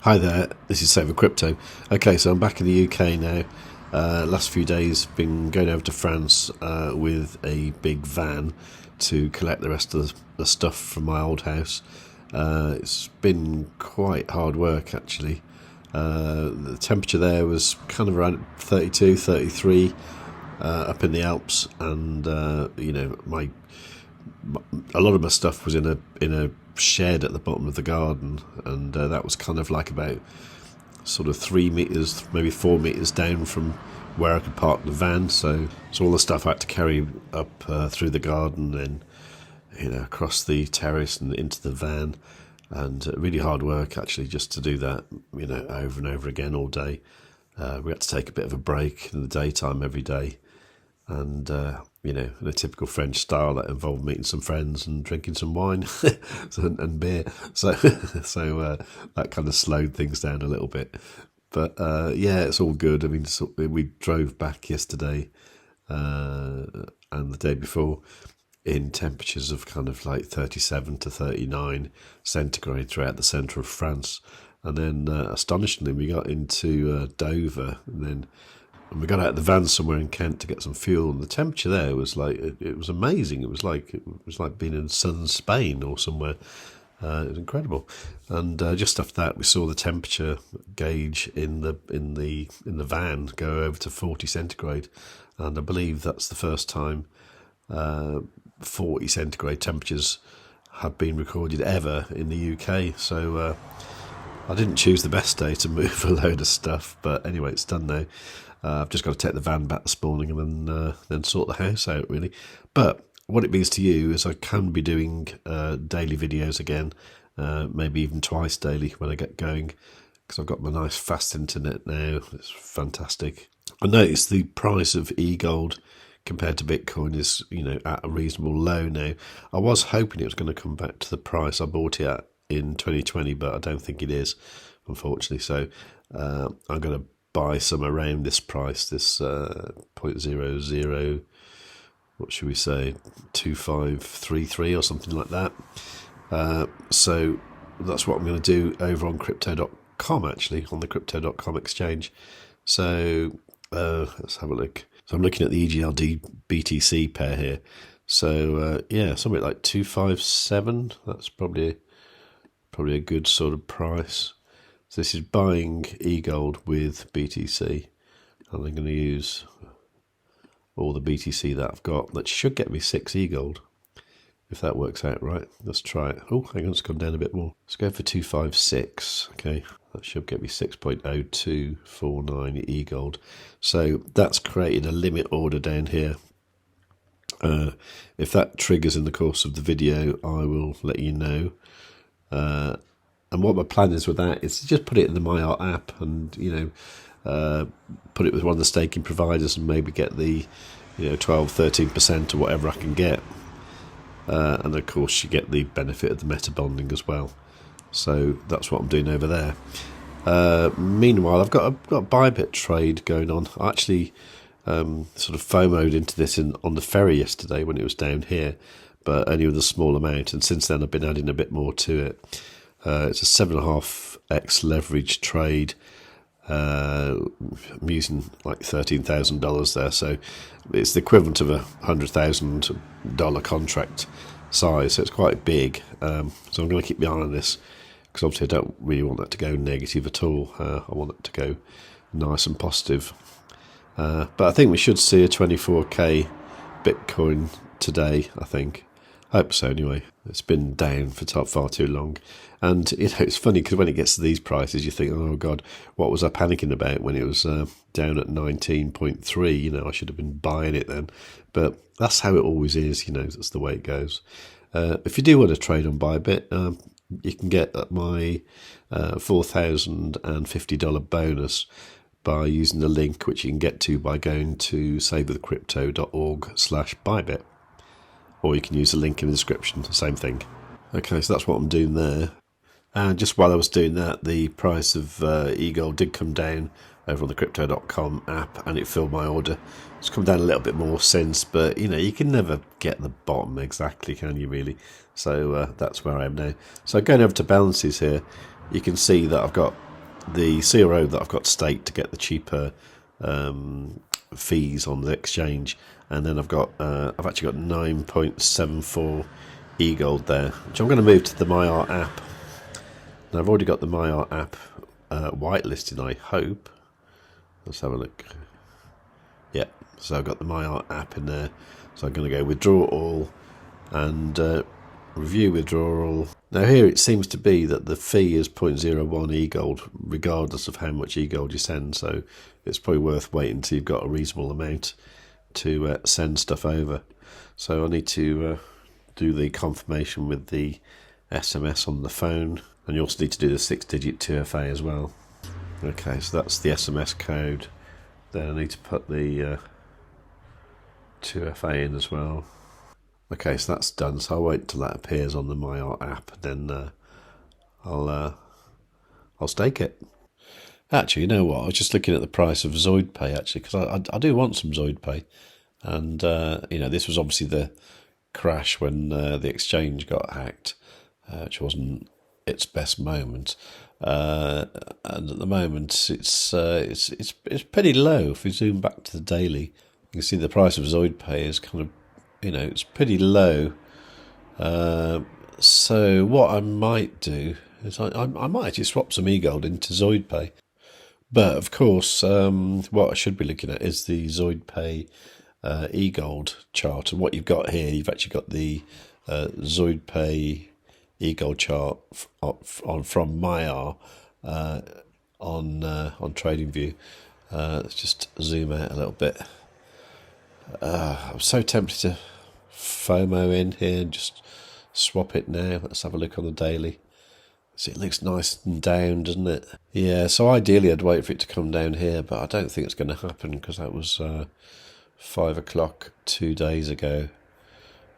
Hi there, this is savewith.crypto. Okay, so I'm back in the UK now. Last few days been going over to France with a big van to collect the rest of the stuff from my old house. It's been quite hard work actually. The temperature there was kind of around 32, 33 up in the Alps, and a lot of my stuff was in a shed at the bottom of the garden, and that was kind of like about sort of 3 meters, maybe 4 meters down from where I could park the van. So all the stuff I had to carry up through the garden and across the terrace and into the van, and really hard work actually just to do that over and over again all day. We had to take a bit of a break in the daytime every day, and in a typical French style, that involved meeting some friends and drinking some wine and beer. So that kind of slowed things down a little bit. But it's all good. I mean, we drove back yesterday and the day before in temperatures of kind of like 37 to 39 centigrade throughout the centre of France. And then astonishingly, we got into Dover, and we got out of the van somewhere in Kent to get some fuel, and the temperature there was like, it was amazing. It was like being in southern Spain or somewhere. It was incredible. And just after that, we saw the temperature gauge in the van go over to 40 centigrade, and I believe that's the first time 40 centigrade temperatures have been recorded ever in the UK. So I didn't choose the best day to move a load of stuff, but anyway, it's done now. I've just got to take the van back this morning and then sort the house out, really. But what it means to you is I can be doing daily videos again, maybe even twice daily when I get going, because I've got my nice fast internet now. It's fantastic. I noticed the price of eGold compared to Bitcoin is at a reasonable low now. I was hoping it was going to come back to the price I bought it at in 2020, but I don't think it is, unfortunately. So I'm going to buy some around this price, this 0.00, what should we say, 2533 or something like that. So that's what I'm going to do over on crypto.com, actually, on the crypto.com exchange. So let's have a look. So I'm looking at the EGLD BTC pair here. So something like 257. That's probably a good sort of price. So this is buying eGold with BTC, and I'm going to use all the BTC that I've got. That should get me 6 eGold, if that works out right. Let's try it. Oh, hang on, it's gone down a bit more. Let's go for 256. Okay, that should get me 6.0249 eGold. So that's created a limit order down here. If that triggers in the course of the video, I will let you know. And what my plan is with that is to just put it in the Maiar app and, put it with one of the staking providers and maybe get the, 12, 13% or whatever I can get. And of course you get the benefit of the meta bonding as well. So that's what I'm doing over there. Meanwhile, I've got a ByBit trade going on. I actually sort of FOMO'd into this on the ferry yesterday when it was down here, but only with a small amount. And since then I've been adding a bit more to it. It's a 7.5x leverage trade. I'm using like $13,000 there, so it's the equivalent of a $100,000 contract size, so it's quite big. So I'm going to keep my eye on this, because obviously I don't really want that to go negative at all. I want it to go nice and positive. But I think we should see a 24k Bitcoin today, I think. I hope so anyway. It's been down for far too long. And it's funny because when it gets to these prices, you think, oh God, what was I panicking about when it was down at 19.3? I should have been buying it then. But that's how it always is, that's the way it goes. If you do want to trade on ByBit, you can get my $4,050 bonus by using the link, which you can get to by going to savewithcrypto.org/ByBit. Or you can use the link in the description, the same thing. Okay, so that's what I'm doing there. And just while I was doing that, the price of eGold did come down over on the crypto.com app, and it filled my order. It's come down a little bit more since, but you can never get the bottom exactly, can you really? So that's where I am now. So going over to balances here, you can see that I've got the CRO that I've got staked to get the cheaper fees on the exchange, and then I've actually got 9.74 eGold there, which I'm going to move to the Maiar app. Now I've already got the Maiar app whitelisted, I hope. Let's have a look. Yep, so I've got the Maiar app in there. So I'm going to go withdraw all and review withdrawal. Now here it seems to be that the fee is 0.01 eGold regardless of how much eGold you send, so it's probably worth waiting until you've got a reasonable amount to send stuff over. So I need to do the confirmation with the SMS on the phone, and you also need to do the 6-digit 2FA as well. Okay, so that's the SMS code. Then I need to put the 2FA in as well. Okay, so that's done. So I'll wait until that appears on the Maiar app, and then I'll stake it. Actually, you know what? I was just looking at the price of ZoidPay actually, because I do want some ZoidPay, and this was obviously the crash when the exchange got hacked, which wasn't its best moment. And at the moment, it's pretty low. If we zoom back to the daily, you can see the price of ZoidPay is kind of, it's pretty low. So what I might do is I might actually swap some eGold into ZoidPay. But of course, what I should be looking at is the ZoidPay eGold chart. And what you've got here, you've actually got the ZoidPay eGold chart from Maiar on TradingView. Let's just zoom out a little bit. I'm so tempted to FOMO in here and just swap it now. Let's have a look on the daily. See, it looks nice and down, doesn't it? Yeah, so ideally I'd wait for it to come down here, but I don't think it's going to happen because that was 5 o'clock 2 days ago.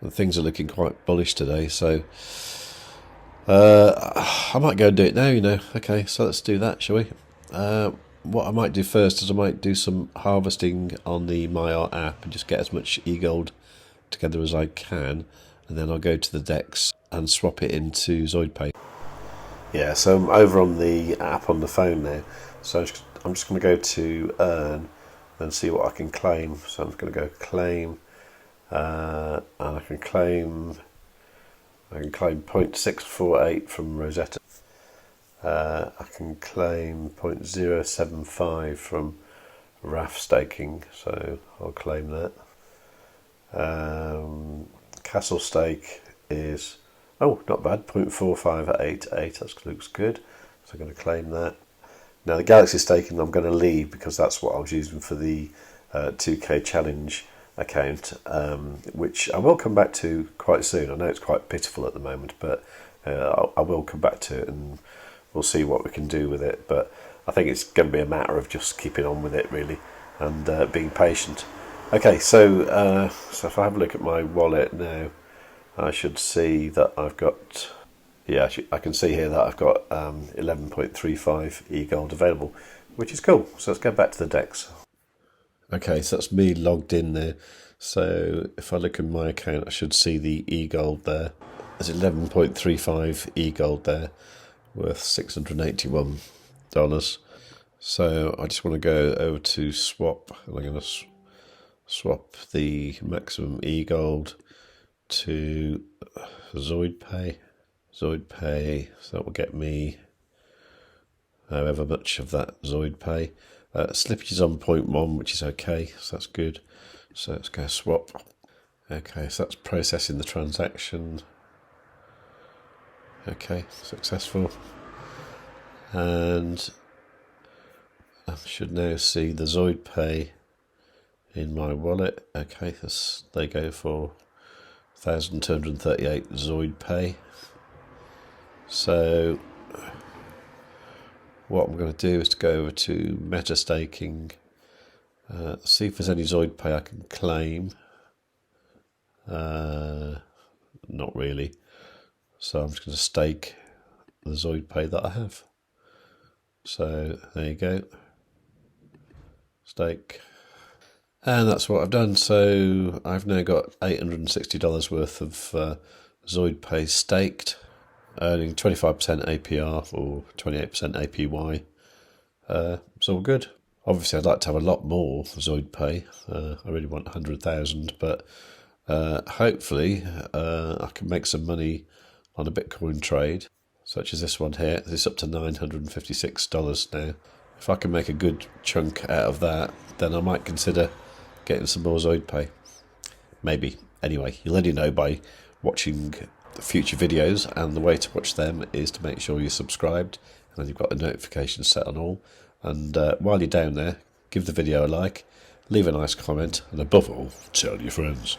And things are looking quite bullish today, so I might go and do it now, Okay, so let's do that, shall we? What I might do first is I might do some harvesting on the Maiar app and just get as much eGold together as I can, and then I'll go to the DEX and swap it into ZoidPay. Yeah, so I'm over on the app on the phone now, so I'm just going to go to earn and see what I can claim. So I'm just going to go claim, and I can claim 0.648 from Rosetta. I can claim 0.075 from RAF staking, so I'll claim that. Castle stake is, not bad, 0.4588, that looks good, so I'm going to claim that. Now the Galaxy staking I'm going to leave because that's what I was using for the 2K challenge account, which I will come back to quite soon. I know it's quite pitiful at the moment, but I will come back to it and we'll see what we can do with it. But I think it's going to be a matter of just keeping on with it really and being patient. Okay, so if I have a look at my wallet now, I should see that I've got, I can see here that I've got 11.35 eGold available, which is cool. So let's go back to the DEX. Okay, so that's me logged in there. So if I look at my account, I should see the eGold there. There's 11.35 eGold there, worth $681. So I just want to go over to swap, and I'm going to swap the maximum eGold to ZoidPay. ZoidPay, so that will get me however much of that ZoidPay. Slippage is on 0.1, which is okay, so that's good. So let's go swap. Okay, so that's processing the transaction. Okay, successful. And I should now see the ZoidPay in my wallet. Okay, they go for 1,238 ZoidPay. So what I'm going to do is to go over to meta staking, see if there's any ZoidPay I can claim. Not really. So I'm just going to stake the ZoidPay that I have. So there you go. Stake. And that's what I've done. So I've now got $860 worth of ZoidPay staked, earning 25% APR or 28% APY. It's all good. Obviously, I'd like to have a lot more ZoidPay. I really want 100,000, but hopefully I can make some money on a Bitcoin trade, such as this one here. This is up to $956 now. If I can make a good chunk out of that, then I might consider getting some more ZoidPay. Maybe. Anyway, you'll only know by watching the future videos, and the way to watch them is to make sure you're subscribed and then you've got the notifications set on all. And while you're down there, give the video a like, leave a nice comment, and above all, tell your friends.